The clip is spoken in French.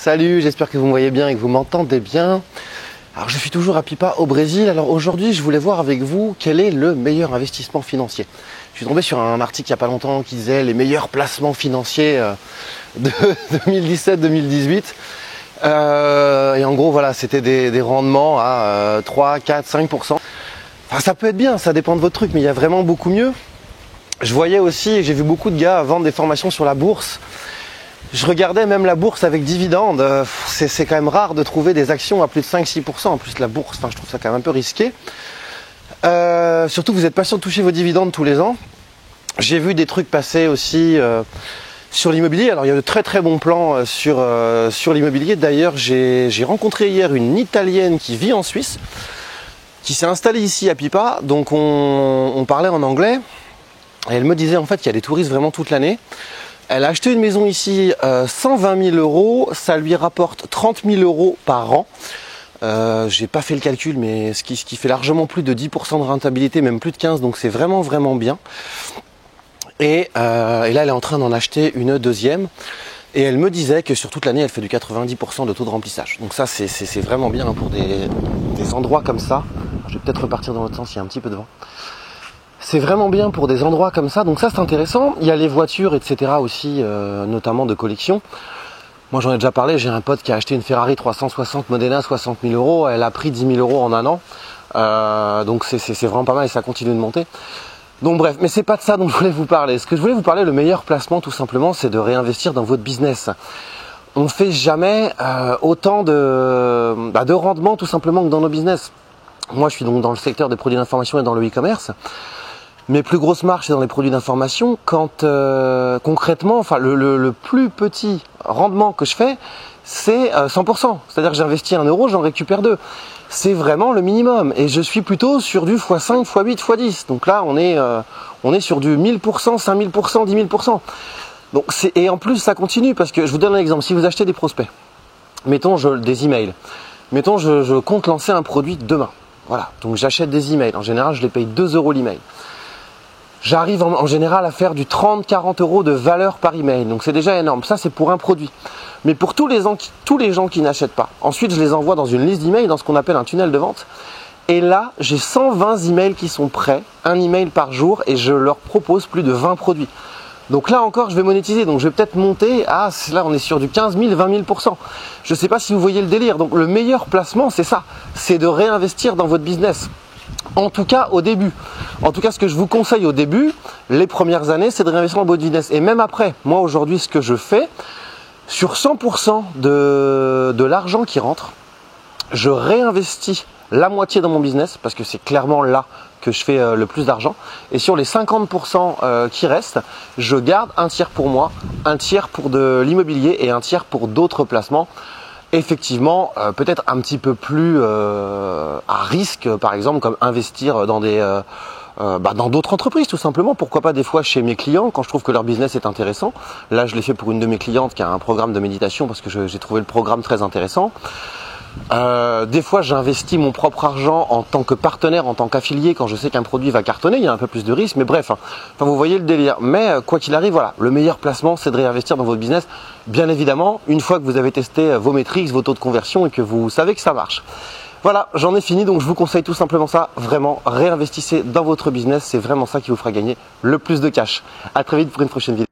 Salut, j'espère que vous me voyez bien et que vous m'entendez bien. Alors je suis toujours à Pipa au Brésil. Alors aujourd'hui je voulais voir avec vous quel est le meilleur investissement financier. Je suis tombé sur un article il n'y a pas longtemps qui disait les meilleurs placements financiers de 2017-2018. Et en gros voilà, c'était des rendements à 3, 4, 5%. Enfin, ça peut être bien, ça dépend de votre truc, mais il y a vraiment beaucoup mieux. Je voyais aussi, j'ai vu beaucoup de gars vendre des formations sur la bourse. Je regardais même la bourse avec dividendes. C'est quand même rare de trouver des actions à plus de 5-6%. En plus la bourse, je trouve ça quand même un peu risqué. Surtout vous n'êtes pas sûr de toucher vos dividendes tous les ans. J'ai vu des trucs passer aussi sur l'immobilier. Alors il y a de très très bons plans sur l'immobilier. D'ailleurs j'ai rencontré hier une Italienne qui vit en Suisse, qui s'est installée ici à Pipa. Donc on parlait en anglais. Et elle me disait en fait qu'il y a des touristes vraiment toute l'année. Elle a acheté une maison ici 120 000 €, ça lui rapporte 30 000 € par an. J'ai pas fait le calcul, mais ce qui fait largement plus de 10% de rentabilité, même plus de 15%, donc c'est vraiment vraiment bien. Et là elle est en train d'en acheter une deuxième. Et elle me disait que sur toute l'année elle fait du 90% de taux de remplissage. Donc ça c'est vraiment bien pour des endroits comme ça. Je vais peut-être repartir dans l'autre sens, il y a un petit peu de vent. C'est vraiment bien pour des endroits comme ça, donc ça c'est intéressant. Il y a les voitures, etc. aussi, notamment de collection. Moi j'en ai déjà parlé, j'ai un pote qui a acheté une Ferrari 360 Modena 60 000 €, elle a pris 10 000 € en un an. Donc c'est vraiment pas mal et ça continue de monter. Donc bref, mais c'est pas de ça dont je voulais vous parler. Ce que je voulais vous parler, le meilleur placement tout simplement, c'est de réinvestir dans votre business. On ne fait jamais autant de rendement tout simplement que dans nos business. Moi je suis donc dans le secteur des produits d'information et dans le e-commerce. Mes plus grosses marges, c'est dans les produits d'information. Quand concrètement, le plus petit rendement que je fais, c'est 100%. C'est-à-dire que j'investis 1 €, j'en récupère 2. C'est vraiment le minimum. Et je suis plutôt sur du x5, x8, x10. Donc là, on est sur du 1000%, 5000%, 10 000%. Donc et en plus, ça continue parce que je vous donne un exemple. Si vous achetez des prospects, mettons des emails. Mettons, je compte lancer un produit demain. Voilà. Donc j'achète des emails. En général, je les paye 2 € l'email. J'arrive en général à faire du 30-40 € de valeur par email. Donc c'est déjà énorme. Ça c'est pour un produit. Mais pour tous les gens qui n'achètent pas. Ensuite je les envoie dans une liste d'emails, dans ce qu'on appelle un tunnel de vente. Et là j'ai 120 emails qui sont prêts, un email par jour, et je leur propose plus de 20 produits. Donc là encore je vais monétiser. Donc je vais peut-être monter à, là on est sur du 15 000, 20 000%. Je ne sais pas si vous voyez le délire. Donc le meilleur placement c'est ça. C'est de réinvestir dans votre business. En tout cas au début. En tout cas ce que je vous conseille au début, les premières années, c'est de réinvestir dans votre business. Et même après, moi aujourd'hui ce que je fais, sur 100% de l'argent qui rentre, je réinvestis la moitié dans mon business, parce que c'est clairement là que je fais le plus d'argent. Et sur les 50% qui restent, je garde un tiers pour moi, un tiers pour de l'immobilier et un tiers pour d'autres placements. Effectivement, peut-être un petit peu plus à risque, par exemple, comme investir dans dans d'autres entreprises, tout simplement. Pourquoi pas des fois chez mes clients, quand je trouve que leur business est intéressant. Là, je l'ai fait pour une de mes clientes qui a un programme de méditation parce que j'ai trouvé le programme très intéressant. Des fois, j'investis mon propre argent en tant que partenaire, en tant qu'affilié, quand je sais qu'un produit va cartonner. Il y a un peu plus de risque, mais bref, vous voyez le délire. Mais quoi qu'il arrive, voilà, le meilleur placement, c'est de réinvestir dans votre business. Bien évidemment, une fois que vous avez testé vos métriques, vos taux de conversion et que vous savez que ça marche. Voilà, j'en ai fini, donc je vous conseille tout simplement ça. Vraiment, réinvestissez dans votre business. C'est vraiment ça qui vous fera gagner le plus de cash. À très vite pour une prochaine vidéo.